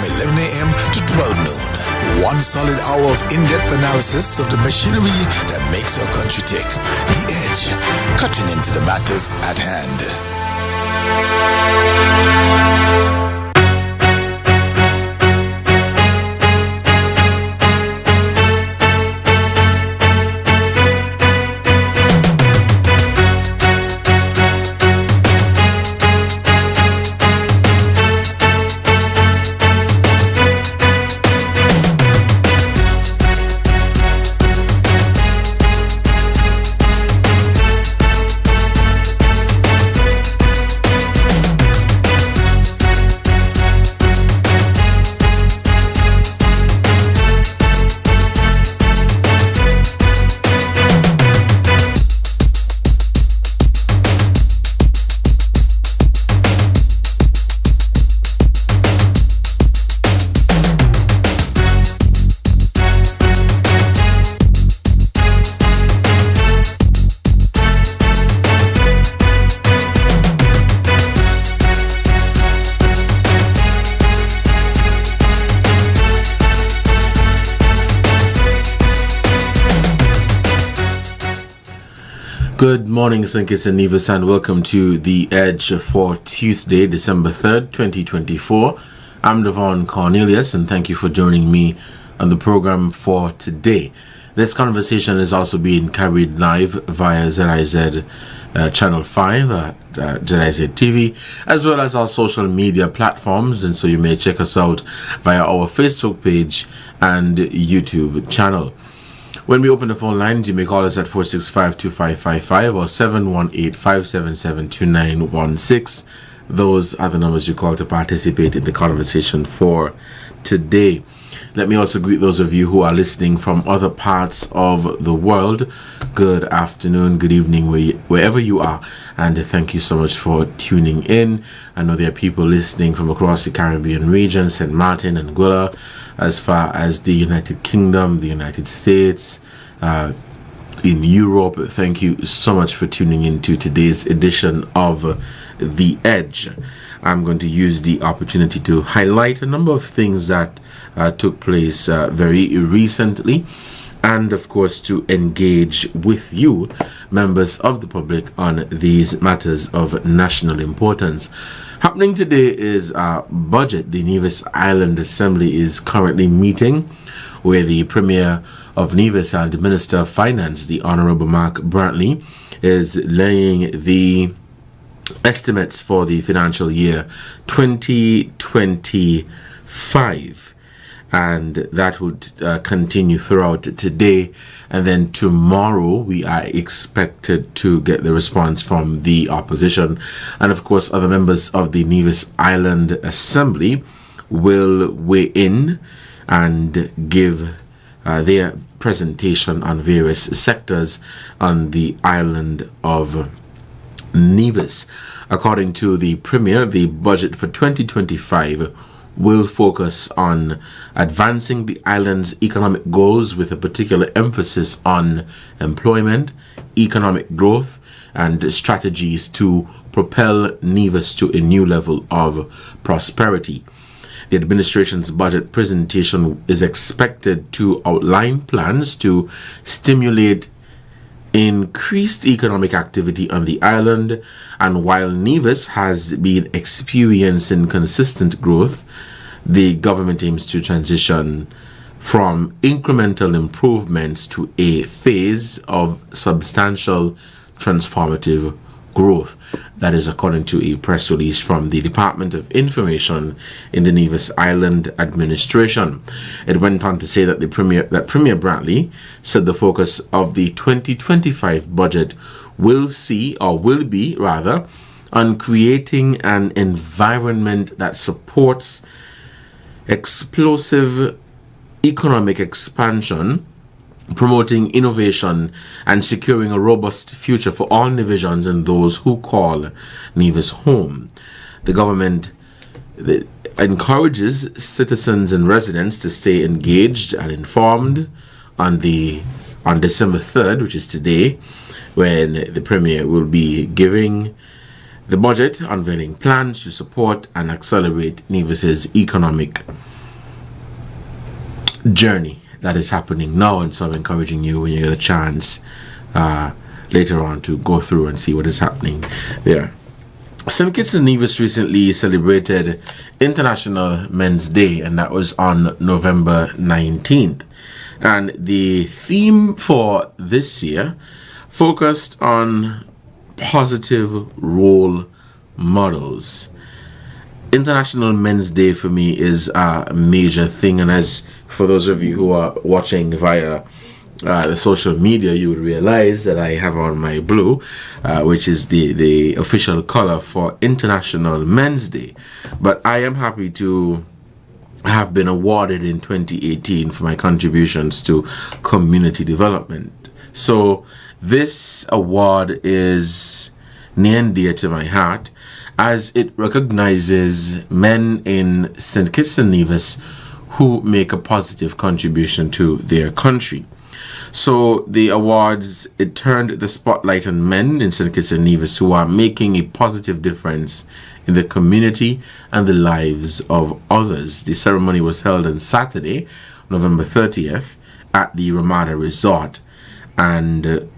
from 11 a.m. to 12 noon. One solid hour of in-depth analysis of the machinery that makes our country tick. The Edge, cutting into the matters at hand. Good morning, Sinkis and Nevis, and welcome to The Edge for Tuesday, December 3rd, 2024. I'm Devonne Cornelius, and thank you for joining me on the program for today. This conversation is also being carried live via ZIZ Channel 5, ZIZ TV, as well as our social media platforms, and so you may check us out via our Facebook page and YouTube channel. When we open the phone lines, you may call us at 465-2555 or 718-577-2916. Those are the numbers you call to participate in the conversation for today. Let me also greet those of you who are listening from other parts of the world. Good afternoon, good evening, wherever you are, and thank you so much for tuning in. I know there are people listening from across the Caribbean region, St. Martin, Anguilla, as far as the United Kingdom, the United States, in Europe. Thank you so much for tuning in to today's edition of The Edge. I'm going to use the opportunity to highlight a number of things that took place very recently, and of course to engage with you, members of the public, on these matters of national importance. Happening today is budget. The Nevis Island Assembly is currently meeting, where the Premier of Nevis and the Minister of Finance, the Honourable Mark Brantley, is laying the estimates for the financial year 2025, and that will continue throughout today, and then tomorrow we are expected to get the response from the opposition, and of course other members of the Nevis Island Assembly will weigh in and give their presentation on various sectors on the island of Nevis. According to the Premier, the budget for 2025 will focus on advancing the island's economic goals with a particular emphasis on employment, economic growth, and strategies to propel Nevis to a new level of prosperity. The administration's budget presentation is expected to outline plans to stimulate increased economic activity on the island, and while Nevis has been experiencing consistent growth, the government aims to transition from incremental improvements to a phase of substantial transformative growth. That is according to a press release from the Department of Information in the Nevis Island Administration. It went on to say that Premier Brantley said the focus of the 2025 budget will be on creating an environment that supports explosive economic expansion, promoting innovation, and securing a robust future for all Nevisians and those who call Nevis home. The government encourages citizens and residents to stay engaged and informed on December 3rd, which is today, when the Premier will be giving the budget, unveiling plans to support and accelerate Nevis's economic journey that is happening now, and so I'm encouraging you when you get a chance later on to go through and see what is happening there. St. Kitts and Nevis recently celebrated International Men's Day, and that was on November 19th. And the theme for this year focused on positive role models. International Men's Day for me is a major thing, and as for those of you who are watching via the social media, you would realize that I have on my blue, which is the official color for International Men's Day. But I am happy to have been awarded in 2018 for my contributions to community development. So this award is near and dear to my heart, as it recognizes men in St. Kitts and Nevis who make a positive contribution to their country. So the awards, it turned the spotlight on men in St. Kitts and Nevis who are making a positive difference in the community and the lives of others. The ceremony was held on Saturday, November 30th, at the Ramada Resort, and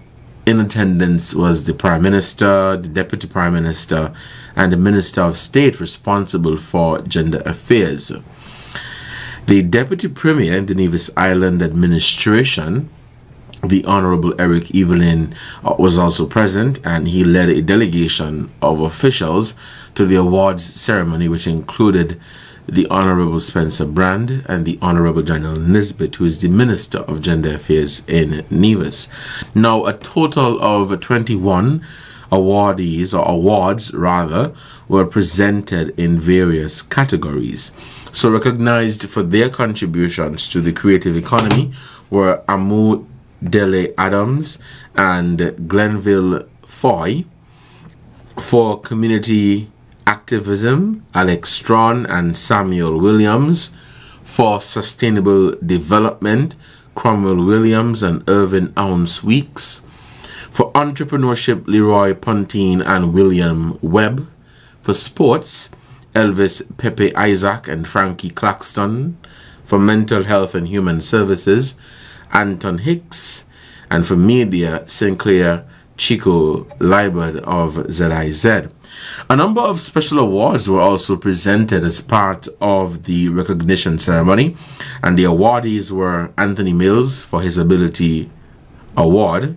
in attendance was the Prime Minister, the Deputy Prime Minister, and the Minister of State responsible for gender affairs. The Deputy Premier in the Nevis Island Administration, the Honorable Eric Evelyn, was also present, and he led a delegation of officials to the awards ceremony, which included the Honorable Spencer Brand and the Honorable Janelle Nisbet, who is the Minister of Gender Affairs in Nevis. Now, a total of 21 awards were presented in various categories. So recognized for their contributions to the creative economy were Amu Dele Adams and Glenville Foy. For community activism, Alex Strawn and Samuel Williams. For sustainable development, Cromwell Williams and Irvin Ounce Weeks. For entrepreneurship, Leroy Pontine and William Webb. For sports, Elvis Pepe Isaac and Frankie Claxton. For mental health and human services, Anton Hicks. And for media, Sinclair Chico Liebert of ZIZ. A number of special awards were also presented as part of the recognition ceremony, and the awardees were Anthony Mills for his Ability Award,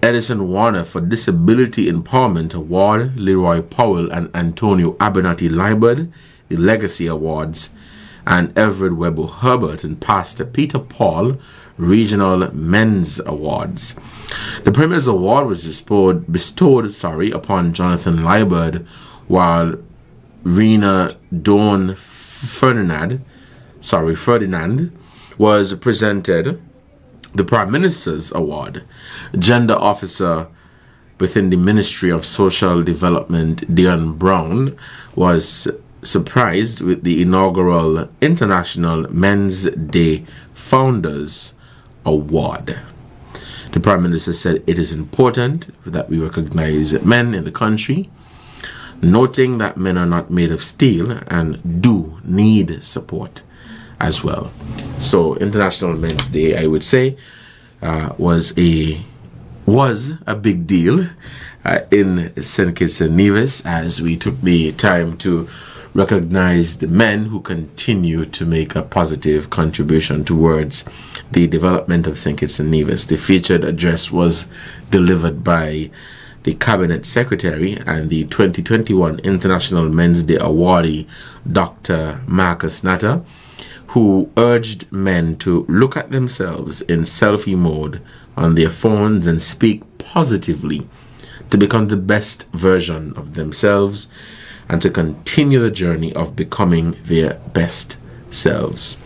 Edison Warner for Disability Empowerment Award, Leroy Powell and Antonio Abernathy Liebert, the Legacy Awards, and Everett Webo Herbert and Pastor Peter Paul Regional Men's Awards. The Premier's Award was bestowed upon Jonathan Liebert, while Rena Dawn Ferdinand was presented the Prime Minister's Award. Gender Officer within the Ministry of Social Development, Dion Brown, was surprised with the inaugural International Men's Day Founders Award. The Prime Minister said it is important that we recognize men in the country, noting that men are not made of steel and do need support as well. So International Men's Day, I would say, was a big deal in St. Kitts and Nevis, as we took the time to recognize the men who continue to make a positive contribution towards the development of St. Kitts and Nevis. The featured address was delivered by the Cabinet Secretary and the 2021 International Men's Day awardee, Dr. Marcus Natter, who urged men to look at themselves in selfie mode on their phones and speak positively to become the best version of themselves and to continue the journey of becoming their best selves.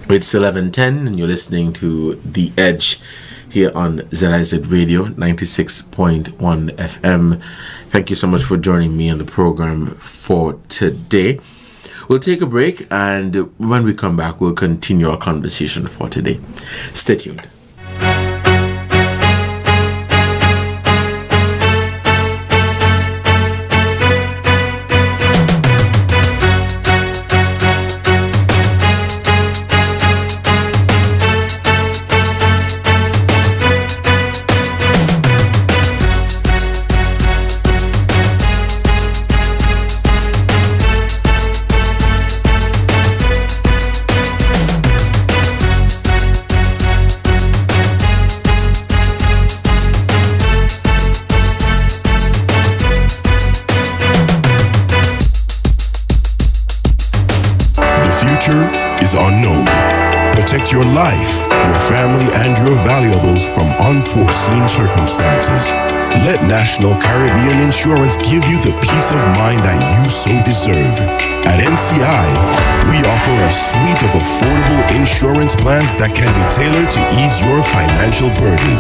It's 11:10 and you're listening to The Edge here on ZIZ Radio 96.1 FM. Thank you so much for joining me on the program for today. We'll take a break, and when we come back, we'll continue our conversation for today. Stay tuned. future is unknown. Protect your life, your family, and your valuables from unforeseen circumstances. Let National Caribbean Insurance give you the peace of mind that you so deserve. At NCI, we offer a suite of affordable insurance plans that can be tailored to ease your financial burden.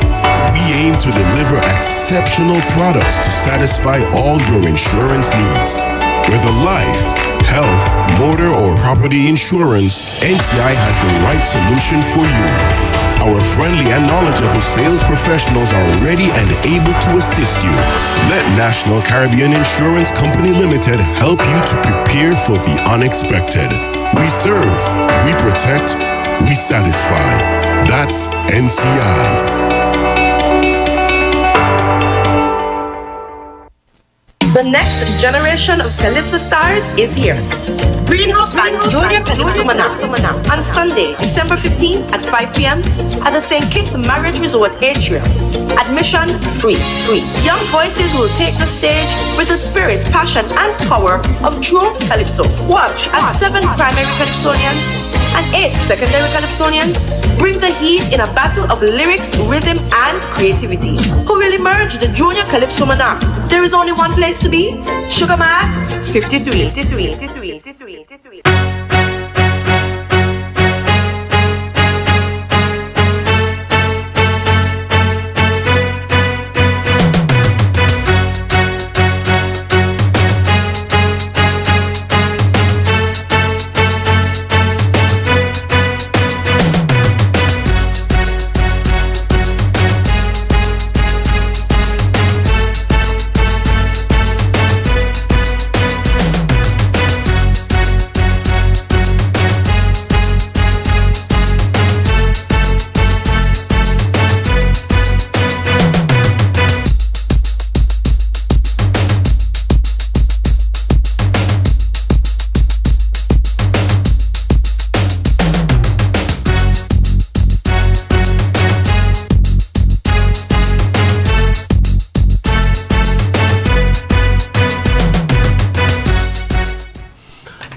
We aim to deliver exceptional products to satisfy all your insurance needs. Whether life, health, motor, or property insurance, NCI has the right solution for you. Our friendly and knowledgeable sales professionals are ready and able to assist you. Let National Caribbean Insurance Company Limited help you to prepare for the unexpected. We serve, we protect, we satisfy. That's NCI. The next generation of Calypso stars is here. Greenhouse Band Junior Calypso Manap on Sunday, December 15th at 5 p.m. at the St. Kitts Marriott Resort Atrium. Admission free. Young voices will take the stage with the spirit, passion, and power of true Calypso. Watch as 7 primary Calypsonians and 8 secondary Calypsonians bring the heat in a battle of lyrics, rhythm, and creativity. Who will emerge the Junior Calypso Monarch? There is only one place to be. Sugar Mass 53.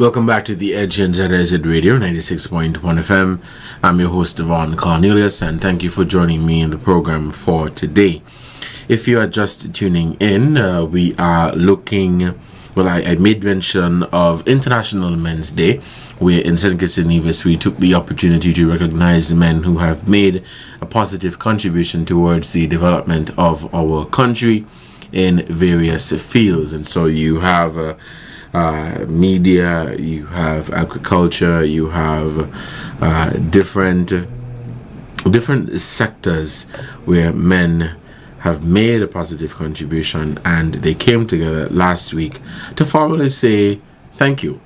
Welcome back to The Edge on ZIZ Radio 96.1 FM. I'm your host, Devonne Cornelius, and thank you for joining me in the program for today. If you are just tuning in, we are looking, I made mention of International Men's Day, where in St. Kitts and Nevis we took the opportunity to recognize the men who have made a positive contribution towards the development of our country in various fields. And so you have media, you have agriculture, you have different sectors where men have made a positive contribution, and they came together last week to formally say thank you.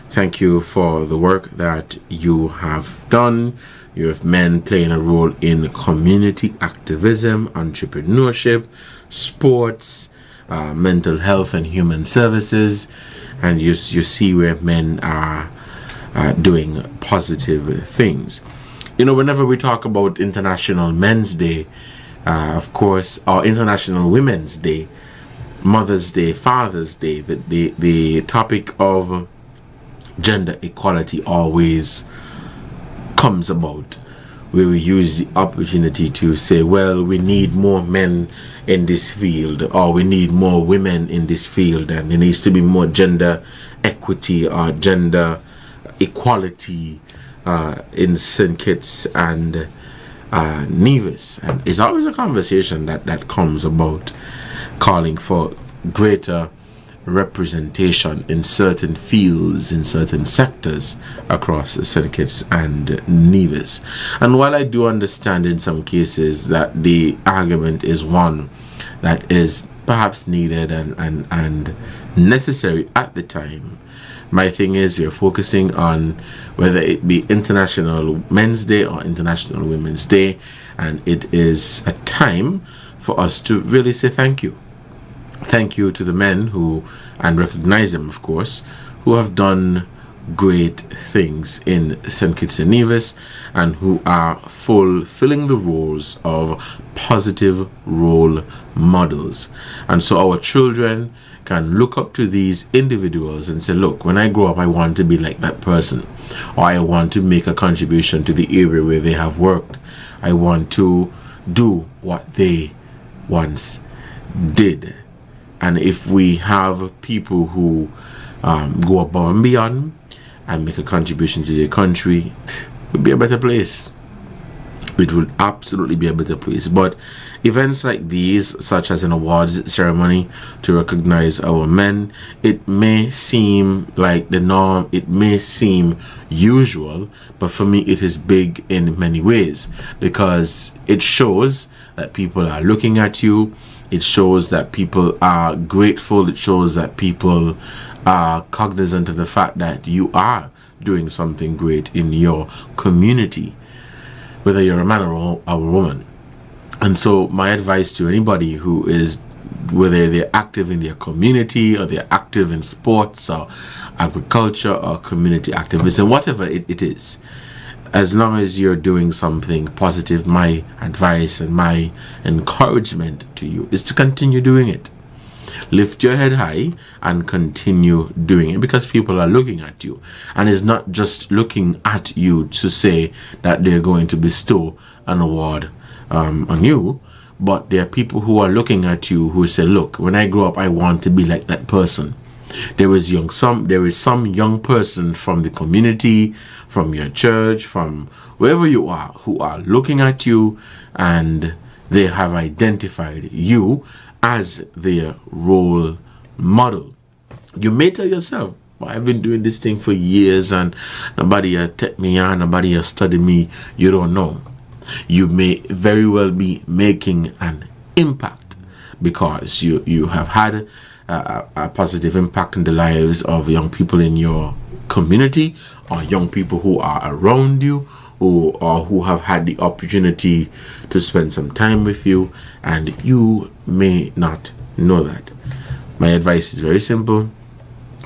Thank you for the work that you have done. You have men playing a role in community activism, entrepreneurship, sports, mental health and human services. And you see where men are doing positive things. You know, whenever we talk about International Men's Day, of course, or International Women's Day, Mother's Day, Father's Day, the topic of gender equality always comes about, where we use the opportunity to say, well, we need more men in this field, or we need more women in this field, and there needs to be more gender equity or gender equality in St. Kitts and Nevis. And it's always a conversation that comes about calling for greater representation in certain fields, in certain sectors across St. Kitts and Nevis. And while I do understand in some cases that the argument is one that is perhaps needed and necessary at the time, my thing is we're focusing on whether it be International Men's Day or International Women's Day, and it is a time for us to really say thank you. Thank you to the men who, and recognize them of course, who have done great things in St. Kitts and Nevis, and who are fulfilling the roles of positive role models. And so our children can look up to these individuals and say, look, when I grow up, I want to be like that person, or I want to make a contribution to the area where they have worked. I want to do what they once did. And if we have people who go above and beyond and make a contribution to their country, it would be a better place. It would absolutely be a better place. But events like these, such as an awards ceremony to recognize our men, it may seem like the norm, it may seem usual, but for me it is big in many ways, because it shows that people are looking at you. It shows that people are grateful. It shows that people are cognizant of the fact that you are doing something great in your community, whether you're a man or a woman. And so my advice to anybody who is, whether they're active in their community or they're active in sports or agriculture or community activism, whatever it is, as long as you're doing something positive, my advice and my encouragement to you is to continue doing it. Lift your head high and continue doing it, because people are looking at you, and it's not just looking at you to say that they're going to bestow an award on you, but there are people who are looking at you who say, look, when I grow up, I want to be like that person. There is some young person from the community, from your church, from wherever you are, who are looking at you, and they have identified you as their role model. You may tell yourself, well, I've been doing this thing for years and nobody has take me on, nobody has studied me. You don't know. You may very well be making an impact, because you have had a positive impact in the lives of young people in your community, or young people who are around you, or who have had the opportunity to spend some time with you, and you may not know that. My advice is very simple.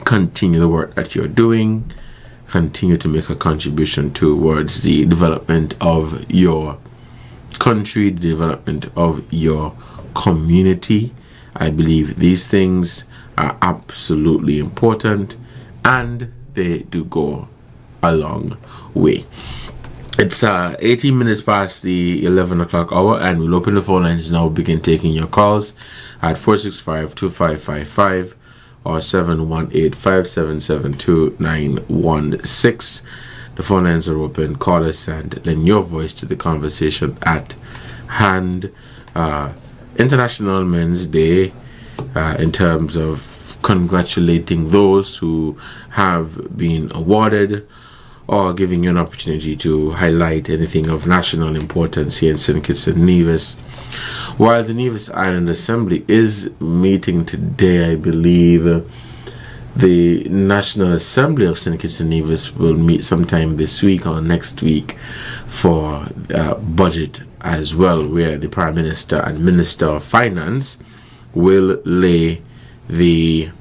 Continue the work that you're doing. Continue to make a contribution towards the development of your country, the development of your community. I believe these things are absolutely important, and they do go a long way. It's 18 minutes past the 11 o'clock hour, and we'll open the phone lines now, begin taking your calls at 465-2555 or 718-577-2916. The phone lines are open. Call us and lend your voice to the conversation at hand. International Men's Day, in terms of congratulating those who have been awarded, or giving you an opportunity to highlight anything of national importance here in St. Kitts and Nevis. While the Nevis Island Assembly is meeting today, I believe the National Assembly of St. Kitts and Nevis will meet sometime this week or next week for budget as well, where the Prime Minister and Minister of Finance will lay the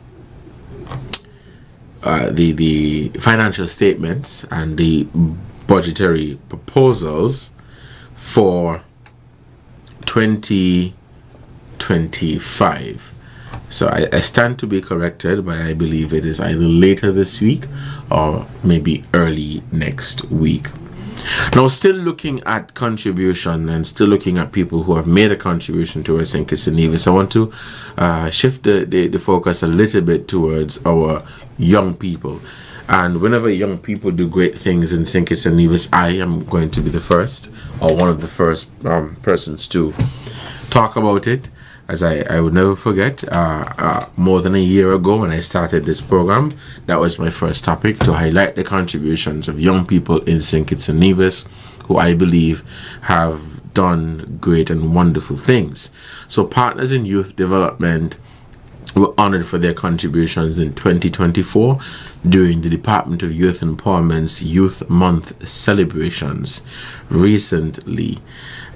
financial statements and the budgetary proposals for 2025. So I stand to be corrected, but I believe it is either later this week or maybe early next week. Now, still looking at contribution and still looking at people who have made a contribution to St. Kitts and Nevis, I want to shift the focus a little bit towards our young people. And whenever young people do great things in St. Kitts and Nevis, I am going to be the first, or one of the first persons to talk about it. As I would never forget, more than a year ago when I started this program, that was my first topic, to highlight the contributions of young people in St. Kitts and Nevis, who I believe have done great and wonderful things. So Partners in Youth Development were honored for their contributions in 2024 during the Department of Youth Empowerment's Youth Month celebrations recently.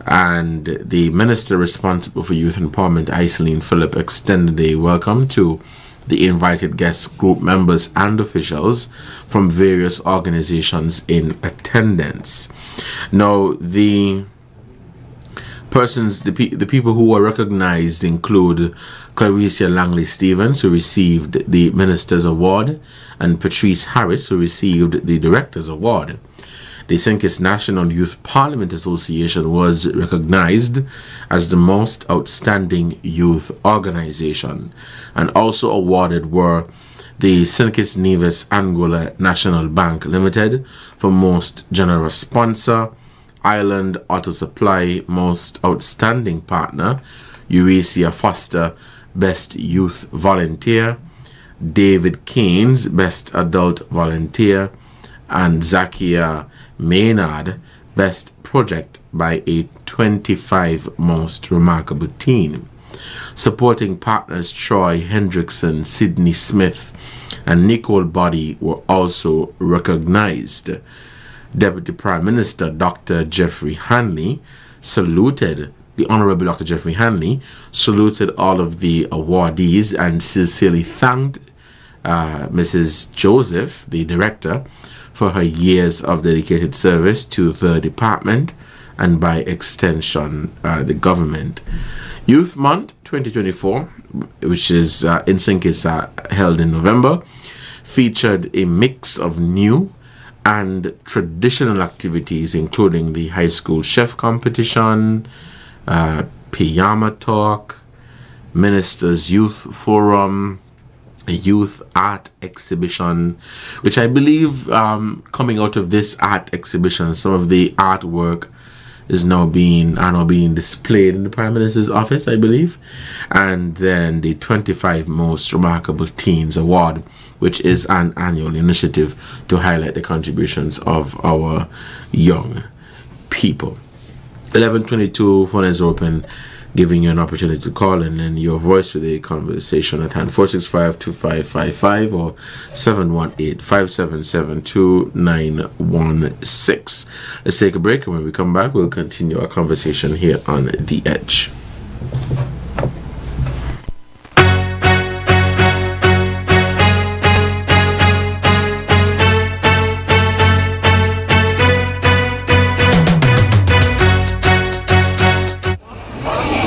And the Minister responsible for Youth Empowerment, Iceline Phillip, extended a welcome to the invited guest group members and officials from various organizations in attendance. Now, the people who were recognized include Claricia Langley Stevens, who received the Minister's Award, and Patrice Harris, who received the Director's Award. The St. Kitts National Youth Parliament Association was recognized as the most outstanding youth organization, and also awarded were the St. Kitts Nevis Anguilla National Bank Limited for most generous sponsor, Island Auto Supply most outstanding partner, Eurasia Foster best youth volunteer, David Keynes best adult volunteer, and Zakia Maynard best project by a 25 most remarkable teen. Supporting partners Troy Hendrickson, Sidney Smith, and Nicole Body were also recognized. Deputy Prime Minister Dr. Jeffrey Hanley saluted the Honorable Dr. Jeffrey Hanley saluted all of the awardees and sincerely thanked Mrs. Joseph, the director, for her years of dedicated service to the department and by extension the government. Youth Month 2024, which is in St. Kitts held in November, featured a mix of new and traditional activities, including the high school chef competition, Pajama Talk, Ministers Youth Forum, a youth art exhibition, which I believe coming out of this art exhibition, some of the artwork is now being displayed in the Prime Minister's office, I believe. And then the 25 Most Remarkable Teens Award, which is an annual initiative to highlight the contributions of our young people. 11:22, phone is open, giving you an opportunity to call in and your voice for the conversation at hand. 465-2555 or 718-577-2916. Let's take a break, and when we come back, we'll continue our conversation here on The Edge.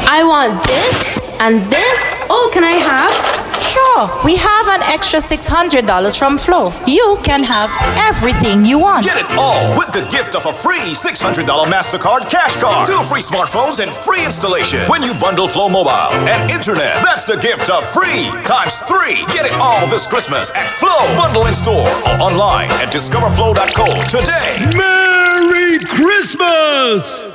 I want this and this. Oh, can I have? Sure, we have an extra $600 from Flo. You can have everything you want. Get it all with the gift of a free $600 MasterCard cash card. 2 free smartphones and free installation when you bundle Flo Mobile and Internet. That's the gift of free times 3. Get it all this Christmas at Flo. Bundle in store or online at discoverflo.co today. Merry Christmas!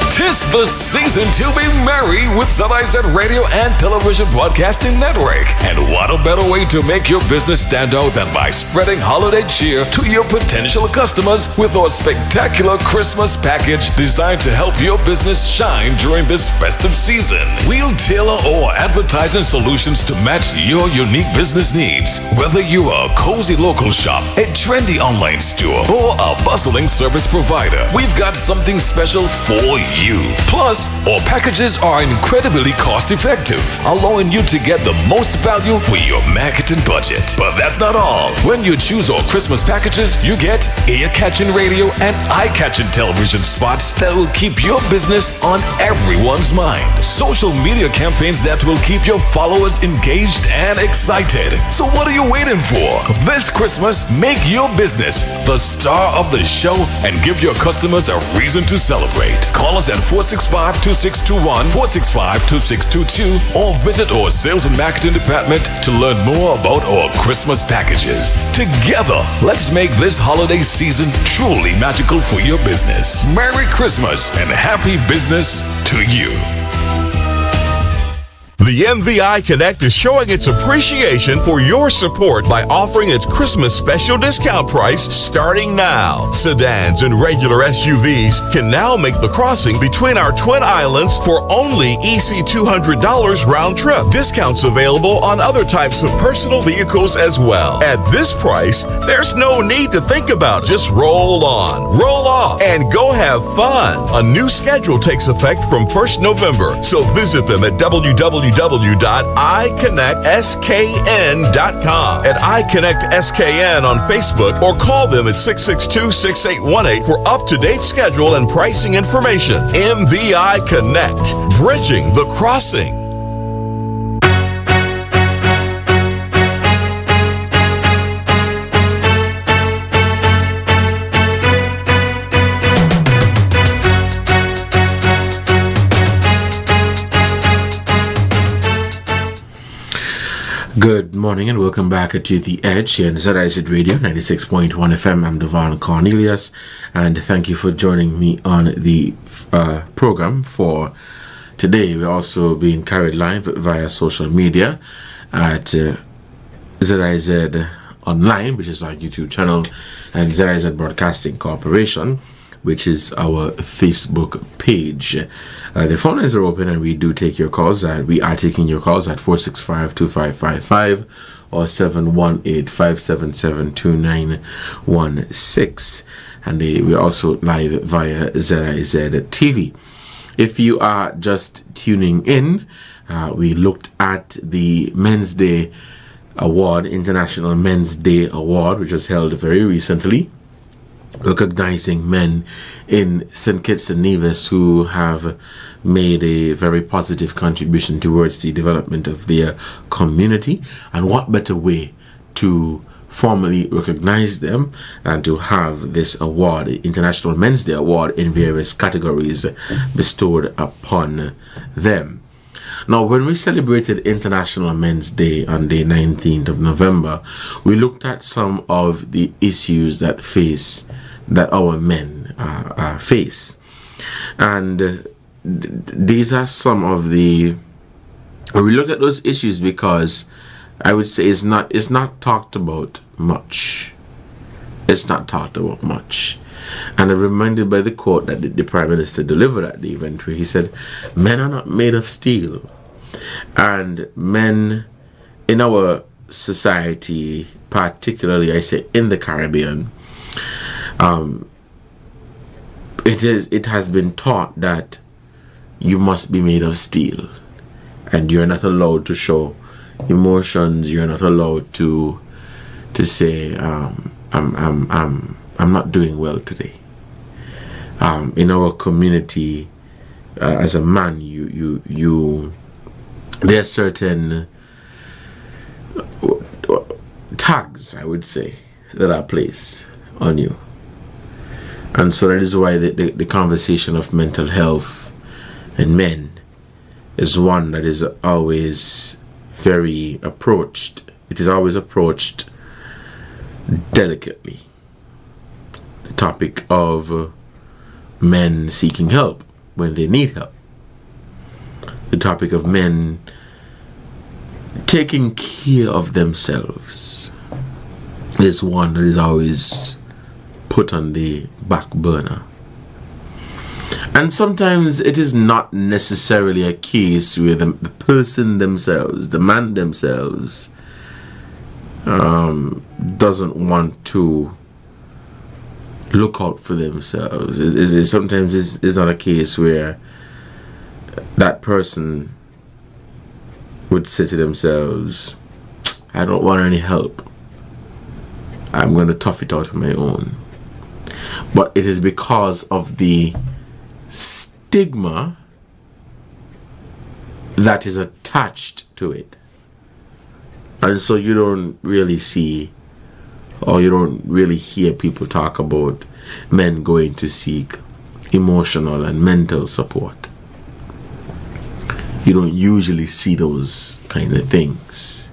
'Tis the season to be merry with ZIZ Radio and Television Broadcasting Network. And what a better way to make your business stand out than by spreading holiday cheer to your potential customers with our spectacular Christmas package designed to help your business shine during this festive season. We'll tailor our advertising solutions to match your unique business needs. Whether you are a cozy local shop, a trendy online store, or a bustling service provider, we've got something special for you. Plus, our packages are incredibly cost-effective, allowing you to get the most value for your marketing budget. But that's not all. When you choose our Christmas packages, you get ear-catching radio and eye-catching television spots that will keep your business on everyone's mind. Social media campaigns that will keep your followers engaged and excited. So what are you waiting for? This Christmas, make your business the star of the show and give your customers a reason to celebrate. Call us at 465-2621, 465-2622, or visit our sales and marketing department to learn more about our Christmas packages. Together, let's make this holiday season truly magical for your business. Merry Christmas and happy business to you. The MVI Connect is showing its appreciation for your support by offering its Christmas special discount price starting now. Sedans and regular SUVs can now make the crossing between our Twin Islands for only EC $200 round trip. Discounts available on other types of personal vehicles as well. At this price, there's no need to think about it. Just roll on, roll off, and go have fun. A new schedule takes effect from 1st November, so visit them at www.mvi.com www.iconnectskn.com and iConnectSKN on Facebook, or call them at 662-6818 for up-to-date schedule and pricing information. MVI Connect, bridging the crossing. Good morning and welcome back to The Edge here in ZIZ Radio 96.1 FM. I'm Devonne Cornelius, and thank you for joining me on the program for today. We're also being carried live via social media at ZIZ Online, which is our YouTube channel, and ZIZ Broadcasting Corporation, which is our Facebook page. The phone lines are open and we do take your calls. We are taking your calls at 465-2555 or 718-577-2916. And we're also live via ZIZ TV. If you are just tuning in, we looked at the Men's Day Award, International Men's Day Award, which was held very recently, recognizing men in St. Kitts and Nevis who have made a very positive contribution towards the development of their community. And what better way to formally recognize them and to have this award, International Men's Day Award, in various categories bestowed upon them. Now, when we celebrated International Men's Day on the 19th of November, we looked at some of the issues that our men face. And these are some of the... We looked at those issues because I would say it's not talked about much. It's not talked about much. And I'm reminded by the quote that the Prime Minister delivered at the event, where he said, "Men are not made of steel." And men in our society, particularly I say in the Caribbean, it has been taught that you must be made of steel, and you're not allowed to show emotions. You're not allowed to say I'm not doing well today. In our community, as a man, you there are certain tags, I would say, that are placed on you. And so that is why the conversation of mental health and men is one that is always very approached. It is always approached delicately. The topic of men seeking help when they need help. The topic of men taking care of themselves is one that is always put on the back burner. And sometimes it is not necessarily a case where the person themselves, the man themselves, doesn't want to look out for themselves. Sometimes it's not a case where that person would say to themselves, "I don't want any help. I'm going to tough it out on my own." But it is because of the stigma that is attached to it. And so you don't really see, or you don't really hear people talk about men going to seek emotional and mental support. You don't usually see those kind of things,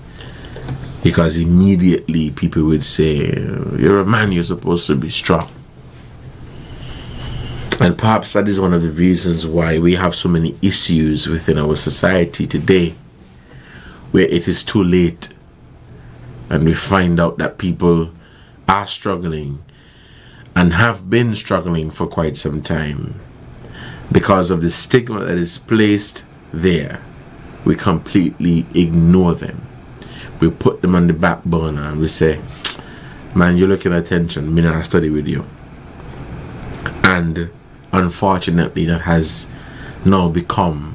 because immediately people would say, "You're a man, you're supposed to be strong." And perhaps that is one of the reasons why we have so many issues within our society today, where it is too late and we find out that people are struggling and have been struggling for quite some time because of the stigma that is placed there. We completely ignore them. We put them on the back burner and we say, "Man, you're looking at attention, me not study with you." And unfortunately, that has now become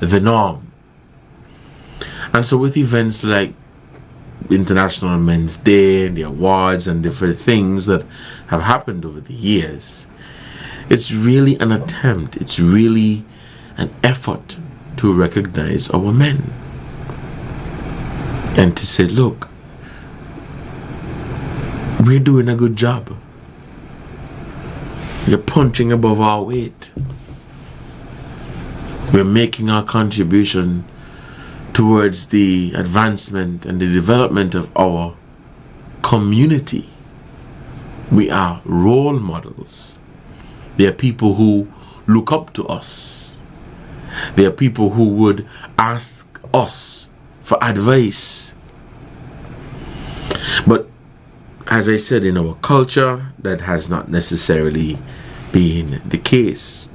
the norm. And so with events like International Men's Day and the awards and different things that have happened over the years, it's really an attempt, it's really an effort to recognize our men and to say, look, we're doing a good job. We're punching above our weight. We're making our contribution towards the advancement and the development of our community. We are role models. They are people who look up to us. They are people who would ask us for advice. But as I said, in our culture, that has not necessarily been the case.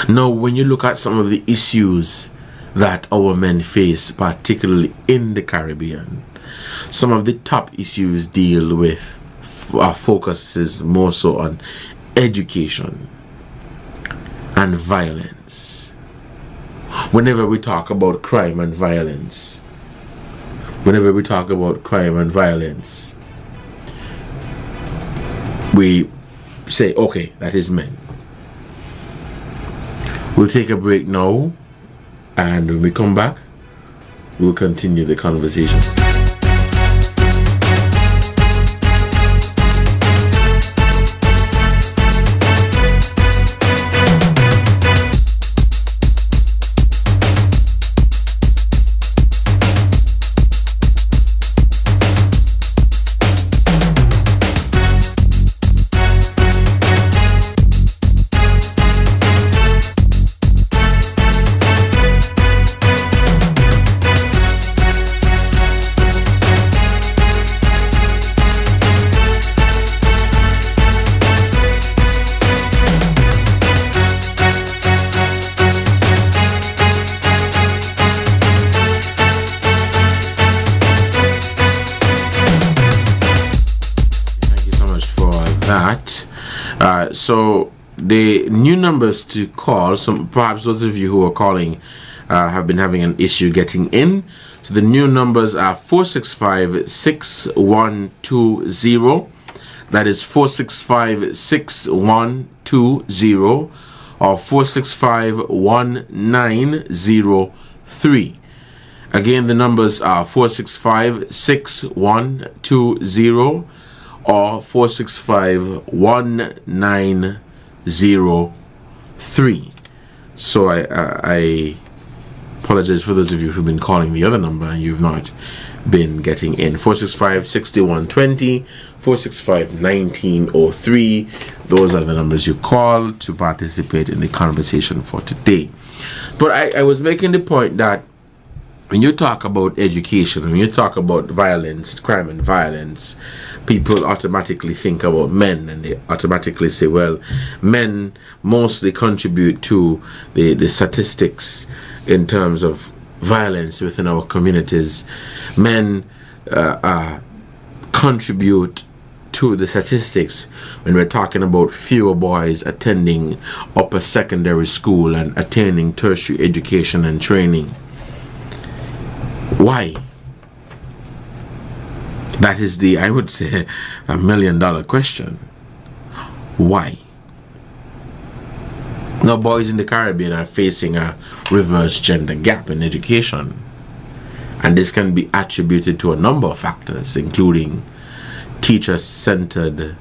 Now, when you look at some of the issues that our men face, particularly in the Caribbean, some of the top issues deal with, our focus is more so on education and violence. Whenever we talk about crime and violence, we say, okay, that is men. We'll take a break now, and when we come back, we'll continue the conversation. So the new numbers to call, some perhaps those of you who are calling have been having an issue getting in. So the new numbers are 465-6120. That is 465-6120 or 465-1903. Again, the numbers are 465-6120 or 465-1903. So I apologize for those of you who've been calling the other number and you've not been getting in. 465-6120, 465-1903. Those are the numbers you call to participate in the conversation for today. But I was making the point that when you talk about education, when you talk about violence, crime and violence, people automatically think about men, and they automatically say, well, men mostly contribute to the statistics in terms of violence within our communities. Men contribute to the statistics when we're talking about fewer boys attending upper secondary school and attaining tertiary education and training. Why? That is I would say, $1 million question. Why? Now, boys in the Caribbean are facing a reverse gender gap in education. And this can be attributed to a number of factors, including teacher-centered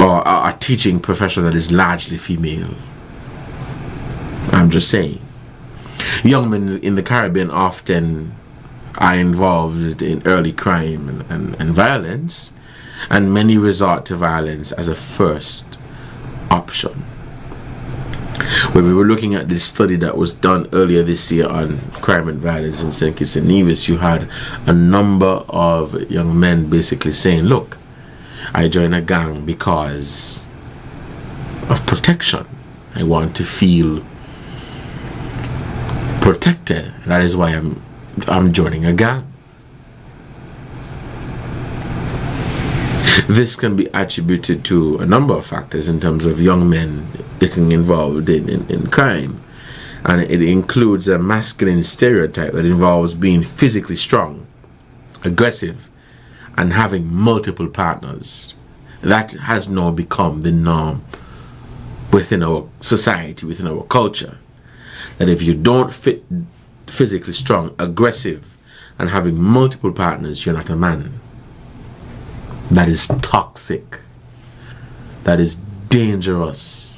or a teaching profession that is largely female. I'm just saying. Young men in the Caribbean often are involved in early crime and violence, and many resort to violence as a first option. When we were looking at the study that was done earlier this year on crime and violence in St. Kitts and Nevis, you had a number of young men basically saying, look, I joined a gang because of protection. I want to feel protected. That is why I'm joining a gang. This can be attributed to a number of factors in terms of young men getting involved in crime. And it includes a masculine stereotype that involves being physically strong, aggressive, and having multiple partners. That has now become the norm within our society, within our culture. That if you don't fit physically strong, aggressive, and having multiple partners, you're not a man. That is toxic. That is dangerous.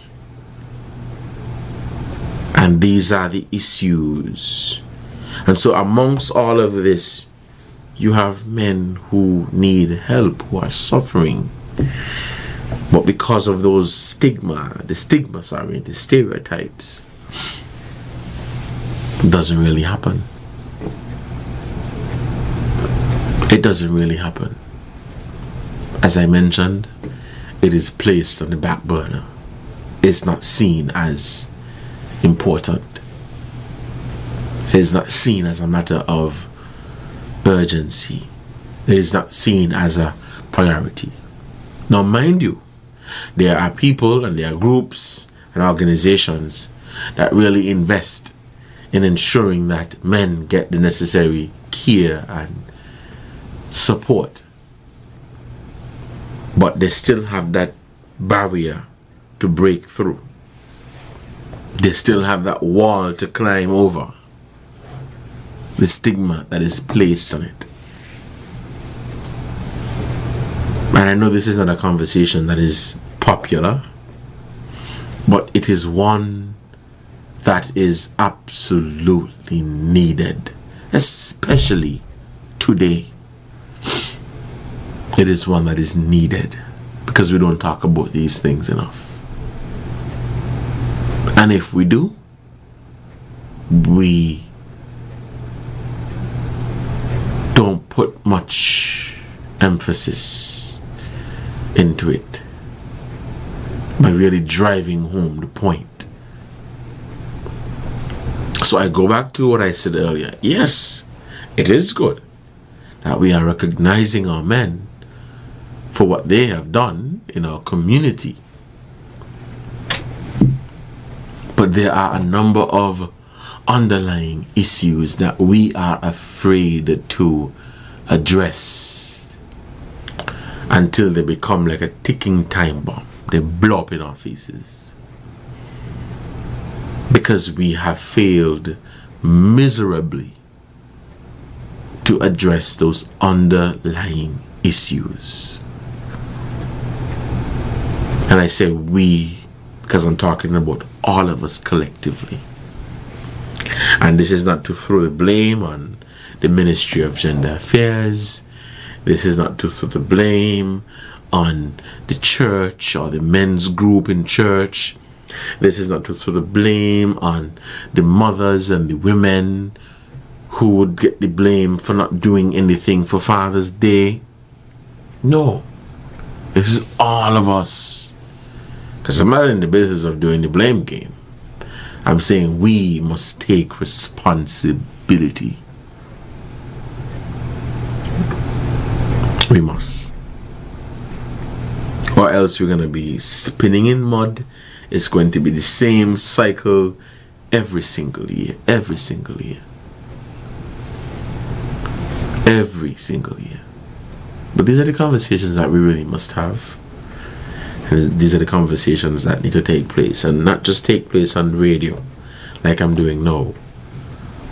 And these are the issues. And so amongst all of this, you have men who need help, who are suffering. But because of those the stereotypes, it doesn't really happen. It doesn't really happen. As I mentioned, it is placed on the back burner. It's not seen as important. It's not seen as a matter of urgency. It is not seen as a priority. Now, mind you, there are people and there are groups and organizations that really invest in ensuring that men get the necessary care and support. But they still have that barrier to break through. They still have that wall to climb over. The stigma that is placed on it. And I know this is not a conversation that is popular, but it is one that is absolutely needed, especially today. It is one that is needed because we don't talk about these things enough. And if we do, we don't put much emphasis into it by really driving home the point. So I go back to what I said earlier. Yes, it is good that we are recognizing our men for what they have done in our community. But there are a number of underlying issues that we are afraid to address until they become like a ticking time bomb. They blow up in our faces. Because we have failed miserably to address those underlying issues. And I say we because I'm talking about all of us collectively. And this is not to throw the blame on the Ministry of Gender Affairs. This is not to throw the blame on the church or the men's group in church. This is not to throw the blame on the mothers and the women who would get the blame for not doing anything for Father's Day. No. This is all of us. Because I'm not in the business of doing the blame game. I'm saying we must take responsibility. We must. Or else we're going to be spinning in mud. It's going to be the same cycle every single year. Every single year. Every single year. But these are the conversations that we really must have. And these are the conversations that need to take place. And not just take place on radio, like I'm doing now.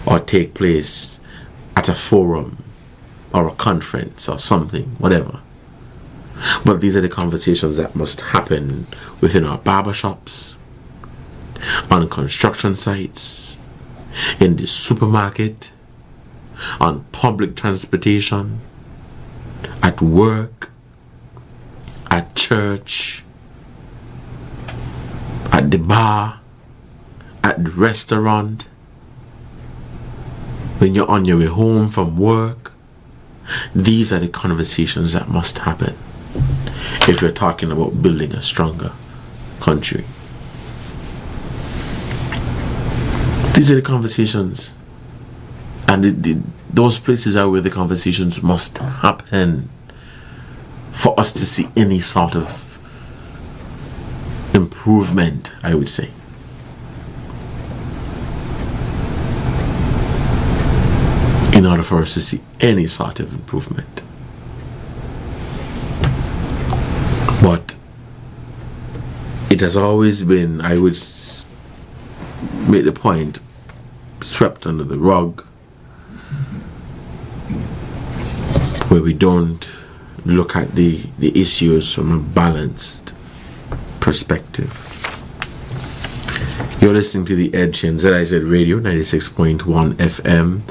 Or take place at a forum, or a conference, or something, whatever. But these are the conversations that must happen within our barbershops, on construction sites, in the supermarket, on public transportation, at work, at church, at the bar, at the restaurant, when you're on your way home from work. These are the conversations that must happen if you're talking about building a stronger country. These are the conversations, and those places are where the conversations must happen for us to see any sort of improvement, I would say. in order for us to see any sort of improvement. But it has always been, I would make the point, swept under the rug, where we don't look at the issues from a balanced perspective. You're listening to The Edge in ZIZ Radio 96.1 FM.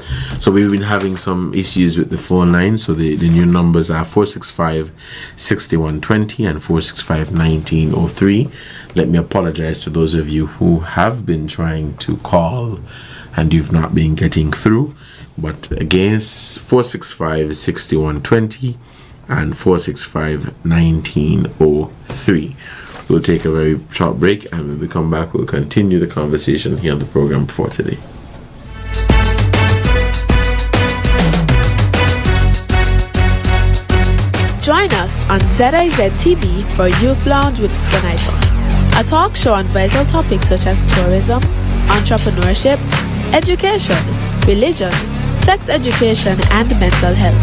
So we've been having some issues with the phone line. So the new numbers are 465-6120 and 465-1903. Let me apologize to those of you who have been trying to call and you've not been getting through. But again, 465-6120 and 465-1903. We'll take a very short break, and when we come back, we'll continue the conversation here on the program for today. Join us on ZIZ TV for Youth Lounge with Sniper, a talk show on vital topics such as tourism, entrepreneurship, education, religion, sex education, and mental health.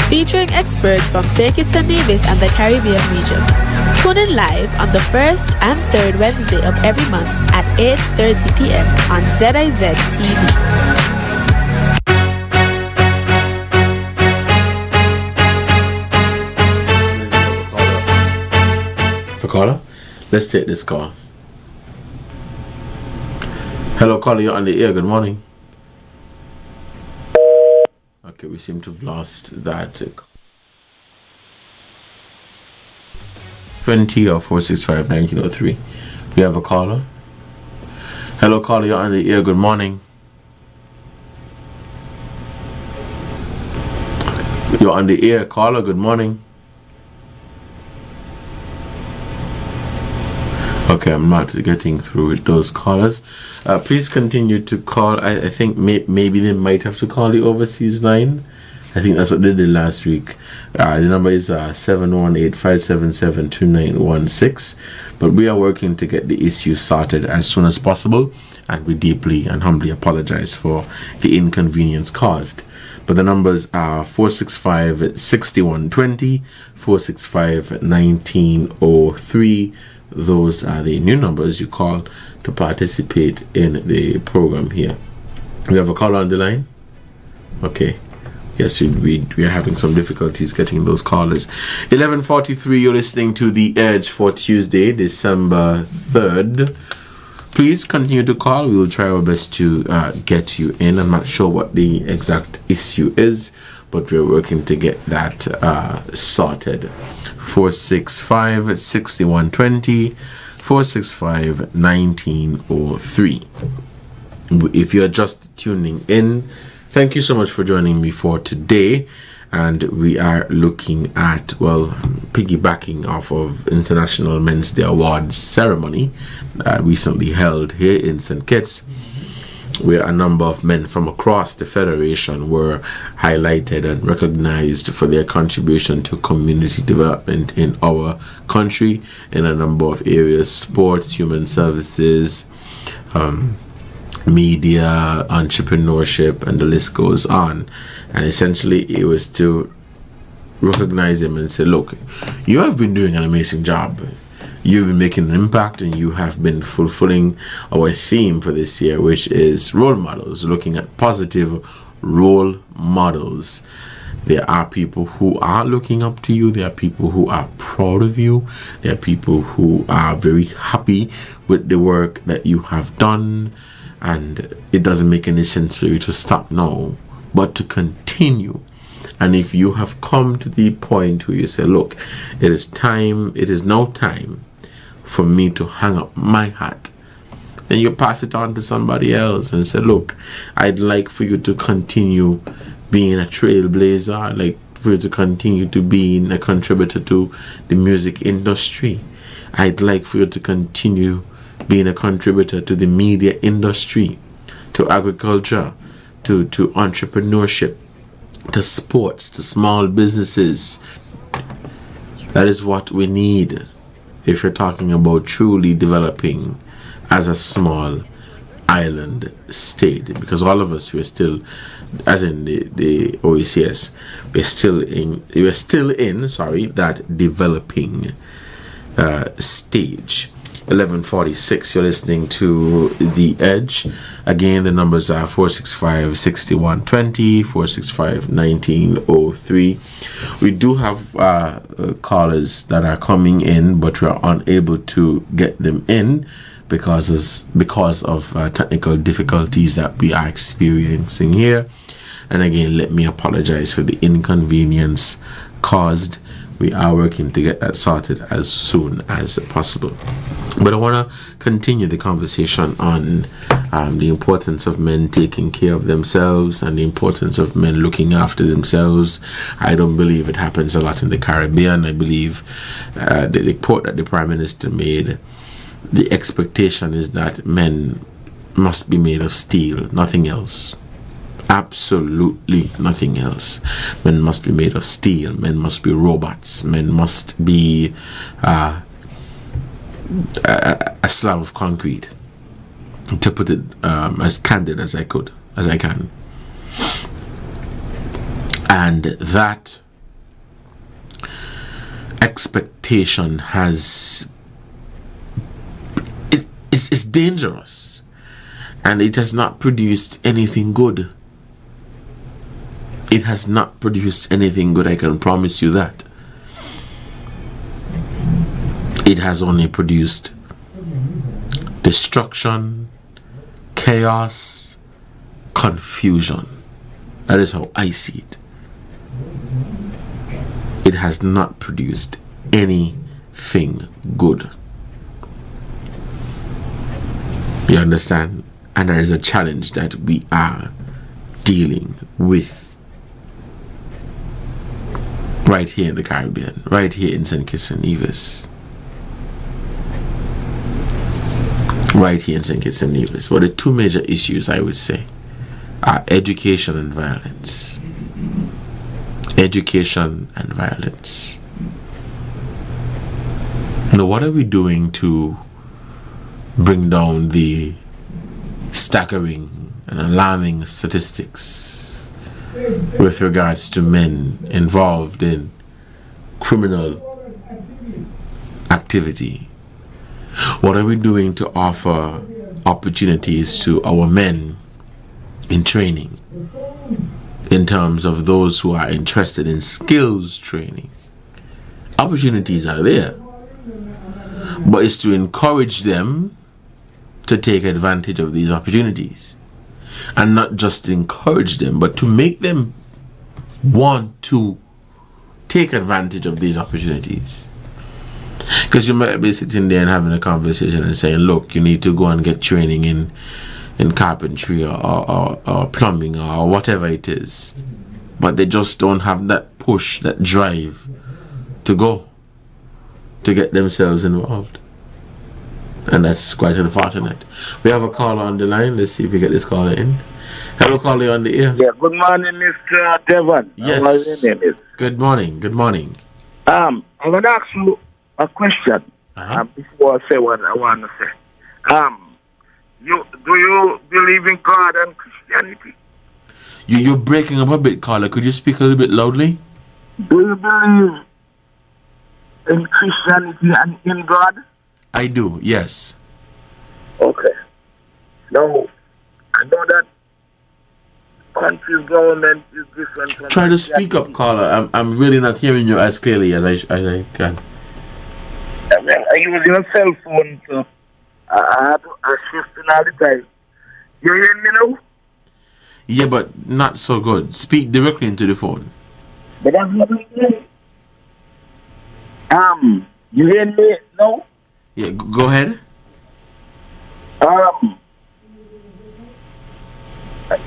Featuring experts from St. Kitts and Nevis and the Caribbean region. Tune in live on the first and third Wednesday of every month at 8:30 p.m. on ZIZ TV. For caller, let's take this call. Hello, caller, you're on the air. Good morning. Okay, we seem to have lost that. 20 or 465-1903. We have a caller. Hello, caller, you're on the air. Good morning. You're on the air, caller. Good morning. Okay, I'm not getting through with those callers. Please continue to call. I think maybe they might have to call the overseas line. I think that's what they did last week. The number is 718-577-2916. But we are working to get the issue sorted as soon as possible, and we deeply and humbly apologize for the inconvenience caused. But the numbers are 465-6120, 465-1903. Those are the new numbers you call to participate in the program here. We have a caller on the line? Okay. Yes, we are having some difficulties getting those callers. 11:43, you're listening to The Edge for Tuesday, December 3rd. Please continue to call. We will try our best to get you in. I'm not sure what the exact issue is, but we're working to get that sorted. 465-6120, 465-1903. If you're just tuning in, thank you so much for joining me for today. And we are looking at, piggybacking off of International Men's Day Awards ceremony recently held here in St. Kitts, where a number of men from across the Federation were highlighted and recognized for their contribution to community development in our country in a number of areas: sports, human services, media, entrepreneurship, and the list goes on. And essentially it was to recognize them and say, look, you have been doing an amazing job. You've been making an impact, and you have been fulfilling our theme for this year, which is role models, looking at positive role models. There are people who are looking up to you. There are people who are proud of you. There are people who are very happy with the work that you have done. And it doesn't make any sense for you to stop now, but to continue. And if you have come to the point where you say, look, it is now time for me to hang up my hat, then you pass it on to somebody else and say, look, I'd like for you to continue being a trailblazer. I'd like for you to continue to be a contributor to the music industry. I'd like for you to continue being a contributor to the media industry, to agriculture, to entrepreneurship, to sports, to small businesses. That is what we need if you're talking about truly developing as a small island state, because all of us, we're still, as in the OECS, we're still in that developing stage. 11:46, you're listening to The Edge. Again, the numbers are 465-6120, 465-1903. We do have callers that are coming in, but we're unable to get them in because of technical difficulties that we are experiencing here. And again, let me apologize for the inconvenience caused. We are working to get that sorted as soon as possible. But I want to continue the conversation on the importance of men taking care of themselves and the importance of men looking after themselves. I don't believe it happens a lot in the Caribbean. I believe the report that the Prime Minister made, the expectation is that men must be made of steel, nothing else. Absolutely nothing else. Men must be made of steel. Men must be robots. Men must be a slab of concrete. To put it as candid as I can. And that expectation is dangerous, and it has not produced anything good. It has not produced anything good, I can promise you that. It has only produced destruction, chaos, confusion. That is how I see it. It has not produced anything good. You understand? And there is a challenge that we are dealing with right here in the Caribbean, right here in St. Kitts and Nevis. Right here in St. Kitts and Nevis. Well, the two major issues, I would say, are education and violence. Education and violence. Now, what are we doing to bring down the staggering and alarming statistics with regards to men involved in criminal activity? What are we doing to offer opportunities to our men in training, in terms of those who are interested in skills training? Opportunities are there, but it's to encourage them to take advantage of these opportunities. And not just encourage them, but to make them want to take advantage of these opportunities. Because you might be sitting there and having a conversation and saying, look, you need to go and get training in carpentry or plumbing or whatever it is. But they just don't have that push, that drive to go, to get themselves involved. And that's quite unfortunate. We have a caller on the line. Let's see if we get this caller in. Hello, caller, on the air. Yeah, good morning, Mr. Devon. Yes. How your name is? Good morning. Good morning. I'm going to ask you a question before I say what I want to say. Do you believe in God and Christianity? You're breaking up a bit, caller. Could you speak a little bit loudly? Do you believe in Christianity and in God? I do, yes. Okay. Now, I know that country's government is different from... Try to speak up, caller. I'm really not hearing you as clearly as I can. I use your cell phone, so I have to shift all the time. You hear me now? Yeah, but not so good. Speak directly into the phone. But that's what I'm saying. You hear me now? Yeah, go ahead.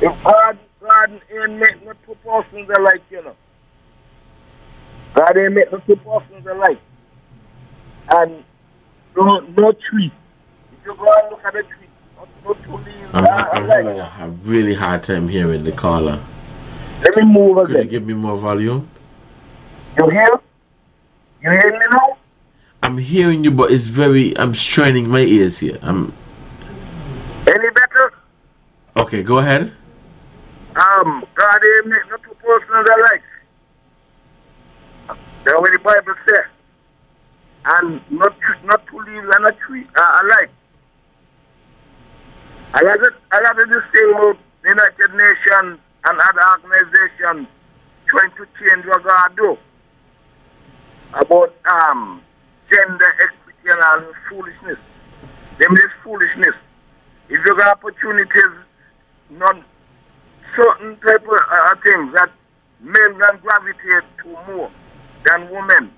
If God ain't make no two persons alike, you know. God ain't make no two persons alike. And no tree. If you go and look at the tree, no two leaves. I'm having a really hard time hearing the caller. Let me move again. Could you give me more volume? You hear? You hear me now? I'm hearing you, but I'm straining my ears here. Any better? Okay, go ahead. God ain't make no two persons alike. That's what the Bible says. And not two leaves and a tree alike. I have to say about the United Nations and other organizations trying to change what God do about gender equity and foolishness. Them is foolishness. If you got opportunities, not certain type of things that men can gravitate to more than women.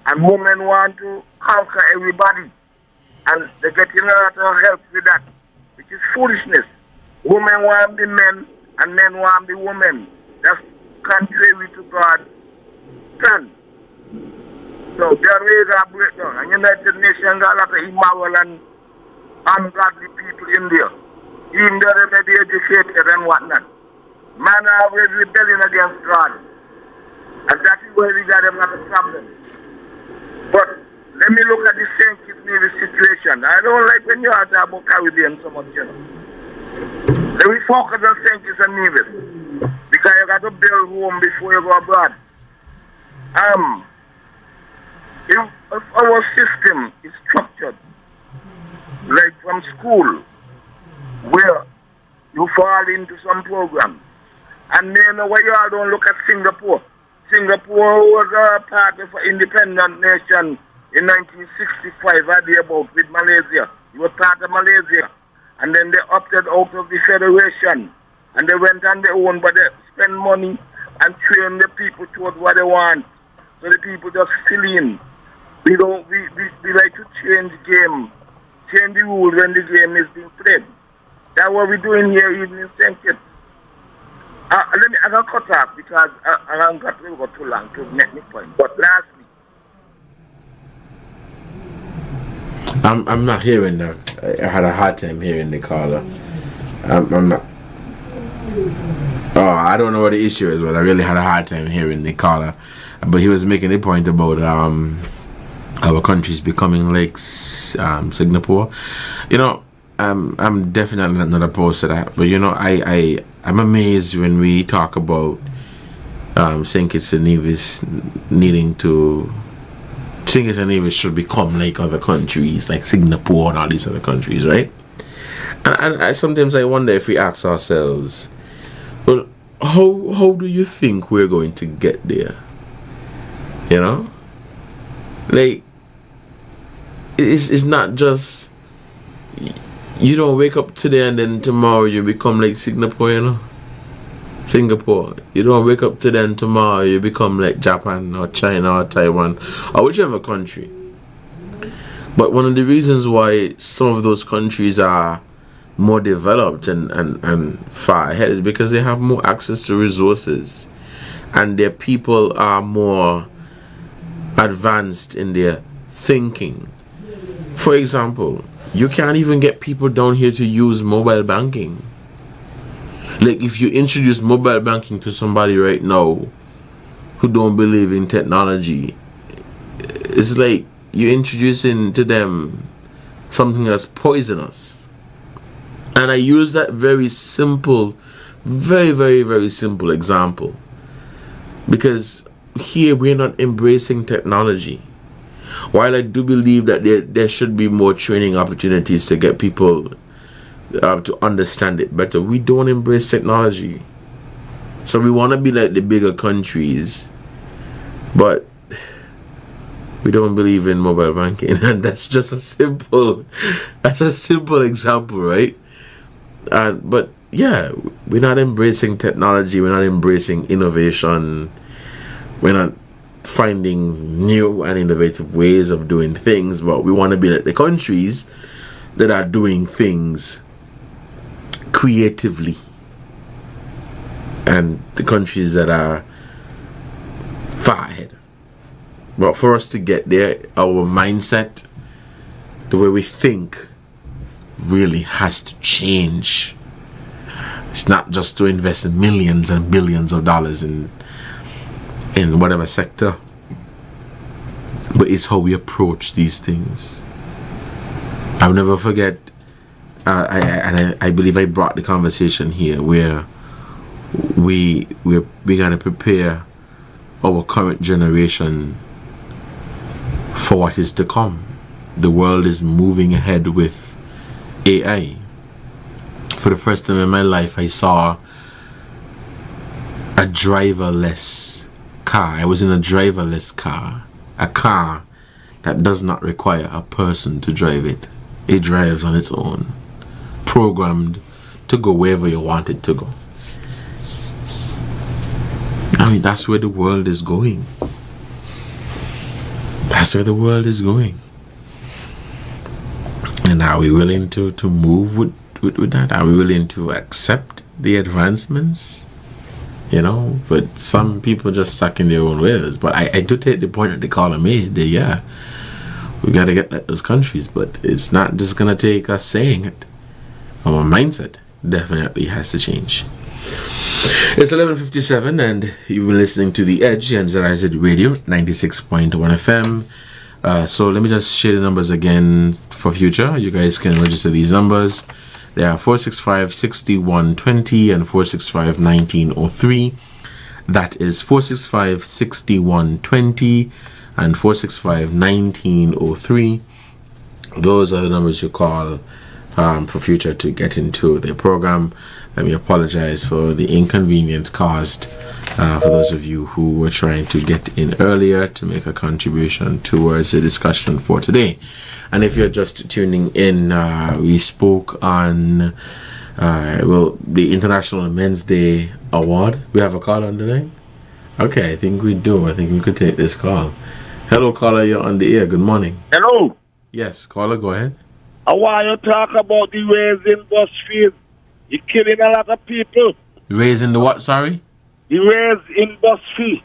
And women want to conquer everybody. And they're getting a lot of help with that, which is foolishness. Women want the men and men want the women. That's contrary to God's plan. So there is a breakdown. And United Nations got a lot of immoral and ungodly people in there. Even though they may be educated and whatnot. Man are always rebelling against God. And that is where we got a lot of problems. But let me look at the St. Kitts Navy situation. I don't like when you are talking about Caribbean so much, you know. Let me focus on St. Kitts and Nevis. Because you got to build home before you go abroad. If our system is structured, like from school, where you fall into some program, and then why you all don't look at Singapore. Singapore was a part of an independent nation in 1965, I did about with Malaysia. It was part of Malaysia. And then they opted out of the federation. And they went on their own, but they spend money and train the people towards what they want. So the people just fill in. We like to change the game, change the rules when the game is being played. That's what we're doing here even in St. Kitts. I'm going to cut off because I haven't got to go too long to make my point. But lastly, I'm not hearing that. I had a hard time hearing the caller. I'm not. Oh, I don't know what the issue is, but I really had a hard time hearing the caller. But he was making a point about our country's becoming like Singapore. You know, I'm definitely not opposed to that. But you know, I'm amazed when we talk about St. Kitts and Nevis needing to. St. Kitts and Nevis should become like other countries, like Singapore and all these other countries, right? And I sometimes I wonder if we ask ourselves, well, how do you think we're going to get there? You know, like it's not just you don't wake up today and then tomorrow you become like Singapore, you know. Singapore. You don't wake up today and tomorrow you become like Japan or China or Taiwan or whichever country. But one of the reasons why some of those countries are more developed and far ahead is because they have more access to resources and their people are more advanced in their thinking. For example, you can't even get people down here to use mobile banking. Like if you introduce mobile banking to somebody right now who don't believe in technology, it's like you're introducing to them something that's poisonous. And I use that very simple, very, very, very simple example because here we're not embracing technology. While I do believe that there should be more training opportunities to get people to understand it better, we don't embrace technology. So we want to be like the bigger countries, but we don't believe in mobile banking, and that's just a simple example, right? But yeah, we're not embracing technology, we're not embracing innovation, we're not finding new and innovative ways of doing things, but we want to be like the countries that are doing things creatively and the countries that are far ahead. But for us to get there, our mindset, the way we think, really has to change. It's not just to invest millions and billions of dollars in whatever sector, but it's how we approach these things. I'll never forget I believe I brought the conversation here where we gotta prepare our current generation for what is to come. The world is moving ahead with AI. For the first time in my life, I saw a driverless car. I was in a driverless car. A car that does not require a person to drive it. It drives on its own. Programmed to go wherever you want it to go. I mean, that's where the world is going. That's where the world is going. And are we willing to move with that? Are we willing to accept the advancements? You know, but some people just stuck in their own ways. But I do take the point that the caller made. Yeah, we got to get at those countries, but it's not just going to take us saying it. Our mindset definitely has to change. It's 11:57 and you've been listening to The Edge and ZIZ Radio 96.1 FM. So let me just share the numbers again for future. You guys can register these numbers. They are 465-6120 and 465-1903. That is 465-6120 and 465-1903. Those are the numbers you call for future to get into the program. Let me apologize for the inconvenience caused for those of you who were trying to get in earlier to make a contribution towards the discussion for today. And if you're just tuning in, we spoke on the International Men's Day Award. We have a call on today? Okay, I think we do. I think we could take this call. Hello, caller, you're on the air. Good morning. Hello. Yes, caller, go ahead. I want you to talk about the raising bus fees. You're killing a lot of people. Raising the what, sorry? The raise in bus fee.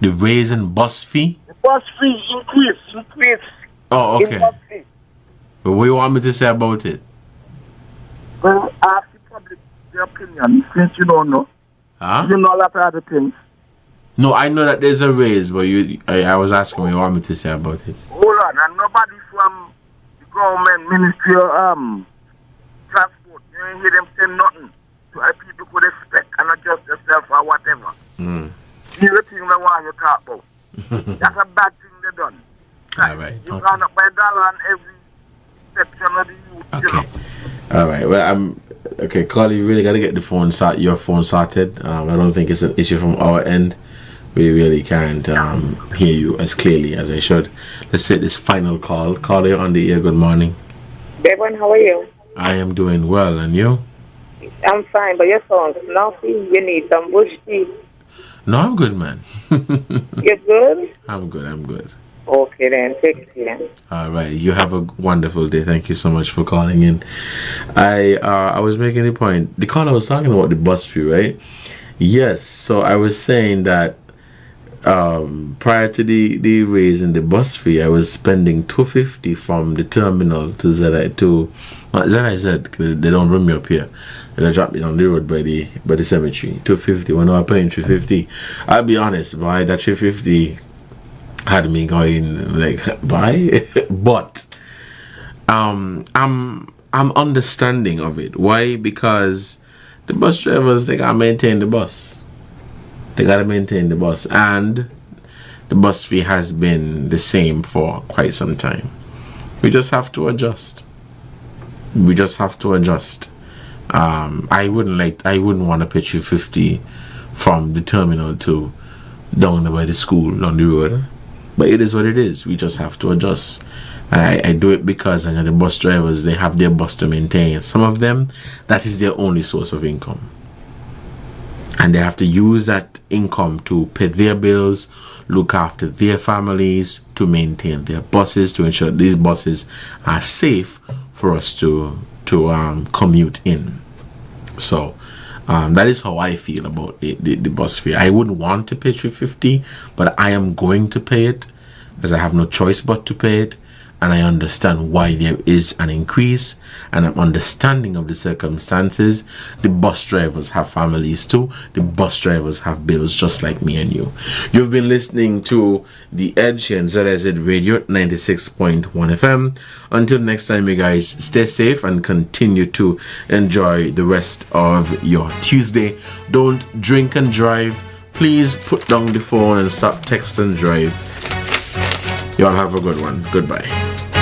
The raise in bus fee? The bus fee increase. Oh, okay. But what do you want me to say about it? Well, ask the public their opinion, since you don't know. Huh? You know a lot of other things. No, I know that there's a raise, but I was asking what you want me to say about it. Hold on, and nobody from the government ministry of transport, you ain't hear them say nothing to how people could expect and adjust themselves or whatever. Here's the thing I want you to talk about. That's a bad thing they done. All right. You gone up by $1 on every section of the youth. Okay. You know. All right. Well, okay, Carly, you really got to get your phone sorted. I don't think it's an issue from our end. We really can't hear you as clearly as I should. Let's take this final call. Caller, you're on the air. Good morning. Devon, how are you? I am doing well, and you? I'm fine, but your sound snuffy. You need some bush tea. No, I'm good, man. You're good? I'm good. Okay, then. Take care. All right. You have a wonderful day. Thank you so much for calling in. I was making the point. The caller was talking about the bus fee, right? Yes. So I was saying that prior to the raise in the bus fee, I was spending $250 from the terminal to ZIZ. They don't run me up here. They drop me on the road by the cemetery. $250. When I was paying $350, I'll be honest, boy, that $350 had me going like, bye. But I'm understanding of it. Why? Because the bus drivers, they gotta maintain the bus. And the bus fee has been the same for quite some time. We just have to adjust. I wouldn't want to pay you $50 from the terminal to down by the school on the road. But it is what it is. We just have to adjust. And I do it because the bus drivers, they have their bus to maintain. Some of them, that is their only source of income. And they have to use that income to pay their bills, look after their families, to maintain their buses, to ensure these buses are safe for us to commute in. So that is how I feel about the bus fare. I wouldn't want to pay $350, but I am going to pay it, because I have no choice but to pay it. and I understand why there is an increase, and I'm understanding of the circumstances. The bus drivers have families too. The bus drivers have bills just like me and you. You've been listening to The Edge here in ZIZ Radio 96.1 FM. Until next time, you guys, stay safe and continue to enjoy the rest of your Tuesday. Don't drink and drive. Please put down the phone and stop text and drive. Y'all have a good one. Goodbye.